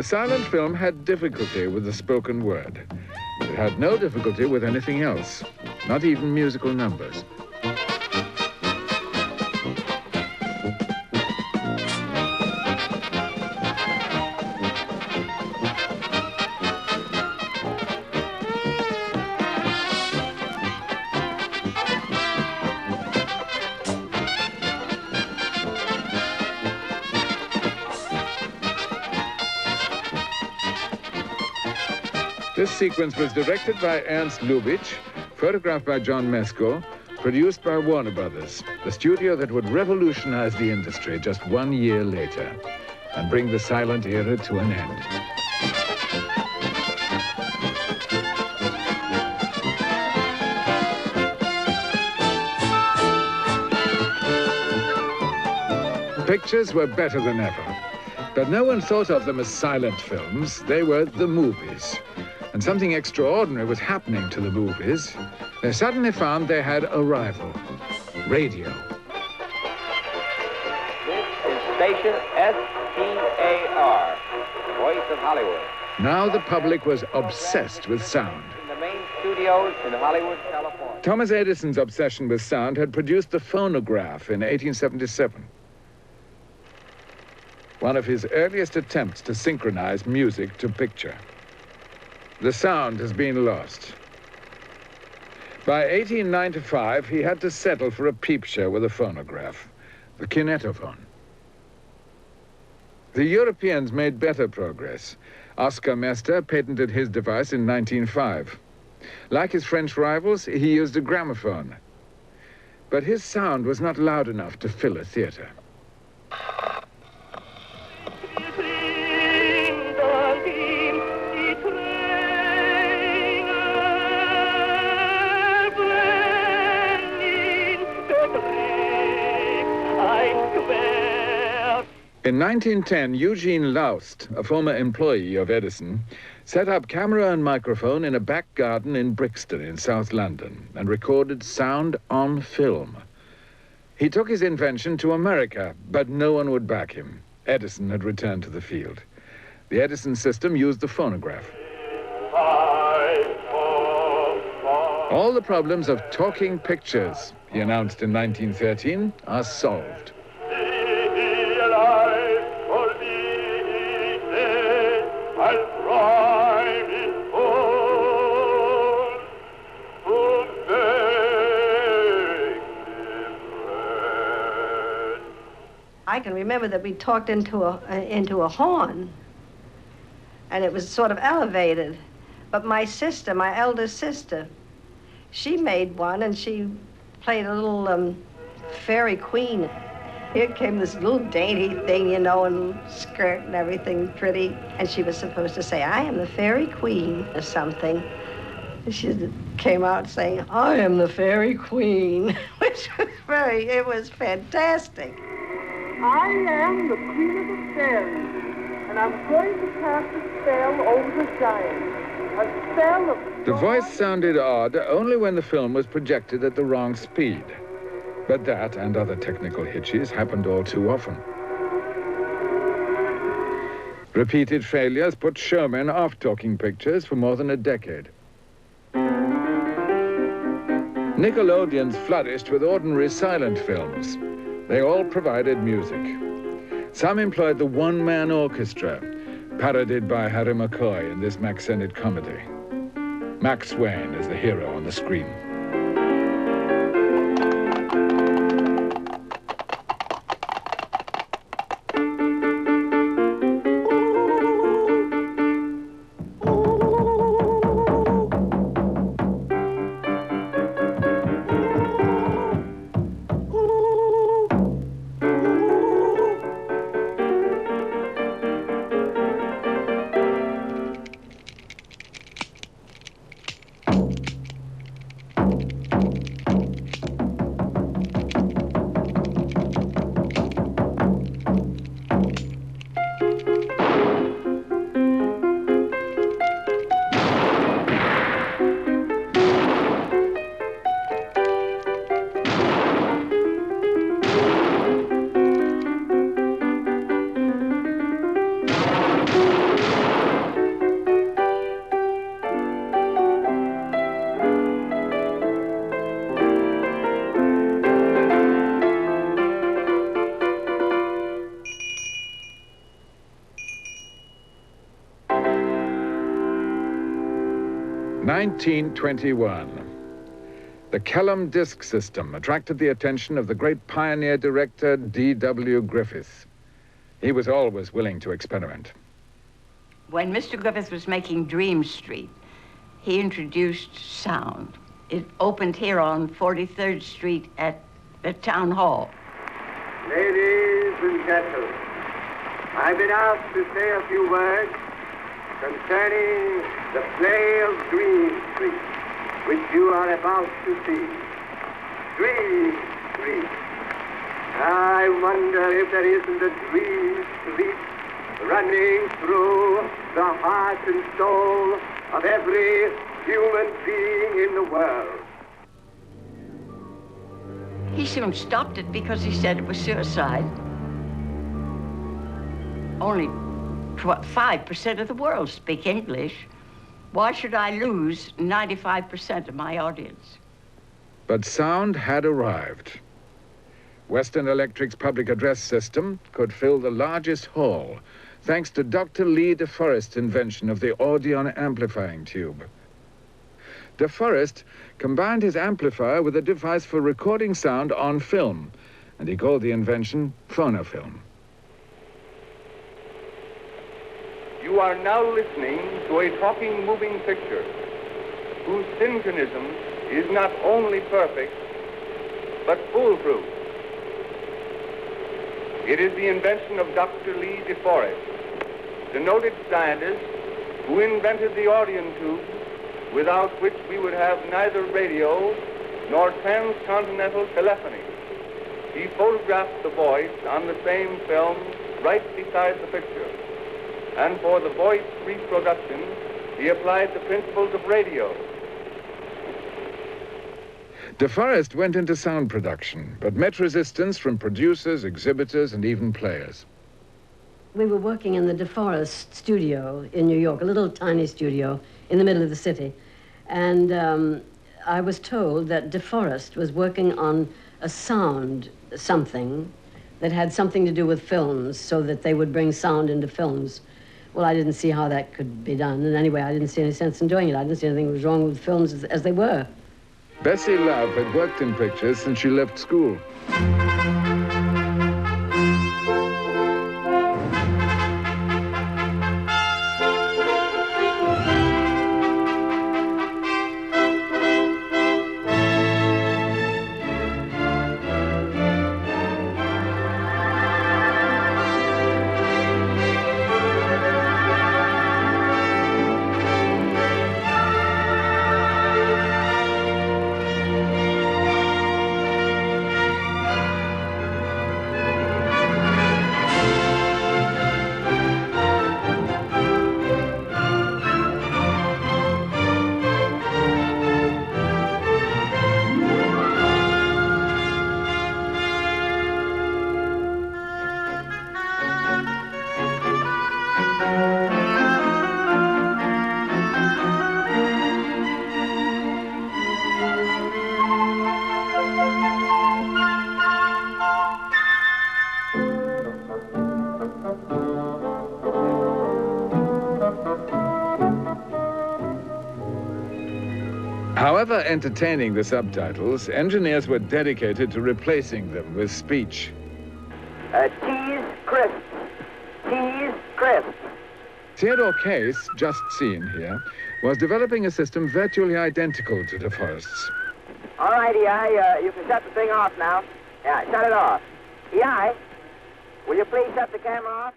The silent film had difficulty with the spoken word. It had no difficulty with anything else, not even musical numbers. This sequence was directed by Ernst Lubitsch, photographed by John Mesco, produced by Warner Brothers, the studio that would revolutionize the industry just 1 year later and bring the silent era to an end. Pictures were better than ever, but no one thought of them as silent films. They were the movies. And something extraordinary was happening to the movies. They suddenly found they had a rival, radio. This is station STAR, Voice of Hollywood. Now the public was obsessed with sound. In the main studios in Hollywood, California. Thomas Edison's obsession with sound had produced the phonograph in 1877. One of his earliest attempts to synchronize music to picture. The sound has been lost. By 1895, he had to settle for a peep show with a phonograph, the kinetophone. The Europeans made better progress. Oscar Mester patented his device in 1905. Like his French rivals, he used a gramophone. But his sound was not loud enough to fill a theater. In 1910, Eugene Laust, a former employee of Edison, set up camera and microphone in a back garden in Brixton in South London and recorded sound on film. He took his invention to America, but no one would back him. Edison had returned to the field. The Edison system used the phonograph. All the problems of talking pictures, he announced in 1913, are solved. I can remember that we talked into a horn, and it was sort of elevated. But my sister, my eldest sister, she made one, and she played a little fairy queen. Here came this little dainty thing, you know, and skirt and everything pretty. And she was supposed to say, "I am the fairy queen," or something. And she came out saying, "I am the fairy queen," which was it was fantastic. I am the queen of the fairies, and I'm going to cast a spell over the giants. A spell of... The voice sounded odd only when the film was projected at the wrong speed. But that and other technical hitches happened all too often. Repeated failures put showmen off talking pictures for more than a decade. Nickelodeons flourished with ordinary silent films. They all provided music. Some employed the one-man orchestra, parodied by Harry McCoy in this Mack Sennett comedy. Max Wayne is the hero on the screen. 1921. The Kellum disc system attracted the attention of the great pioneer director D.W. Griffith. He was always willing to experiment. When Mr. Griffith was making Dream Street, he introduced sound. It opened here on 43rd Street at the Town Hall. Ladies and gentlemen, I've been asked to say a few words concerning the play of Dream Street, which you are about to see. Dream Street. I wonder if there isn't a dream street running through the heart and soul of every human being in the world. He soon stopped it because he said it was suicide. Only 5% of the world speak English. Why should I lose 95% of my audience? But sound had arrived. Western Electric's public address system could fill the largest hall, thanks to Dr. Lee de Forest's invention of the Audion amplifying tube. De Forest combined his amplifier with a device for recording sound on film, and he called the invention Phonofilm. You are now listening to a talking moving picture whose synchronism is not only perfect, but foolproof. It is the invention of Dr. Lee de Forest, the noted scientist who invented the Audion tube, without which we would have neither radio nor transcontinental telephony. He photographed the voice on the same film right beside the picture. And for the voice reproduction, he applied the principles of radio. De Forest went into sound production, but met resistance from producers, exhibitors, and even players. We were working in the De Forest studio in New York, a little tiny studio in the middle of the city. And I was told that De Forest was working on a sound something that had something to do with films, so that they would bring sound into films. Well, I didn't see how that could be done. And anyway, I didn't see any sense in doing it. I didn't see anything was wrong with films as they were. Bessie Love had worked in pictures since she left school. However entertaining the subtitles, engineers were dedicated to replacing them with speech. Cheese crisp. Cheese crisp. Theodore Case, just seen here, was developing a system virtually identical to De Forest's. All right, EI, you can shut the thing off now. Yeah, shut it off. EI, will you please shut the camera off?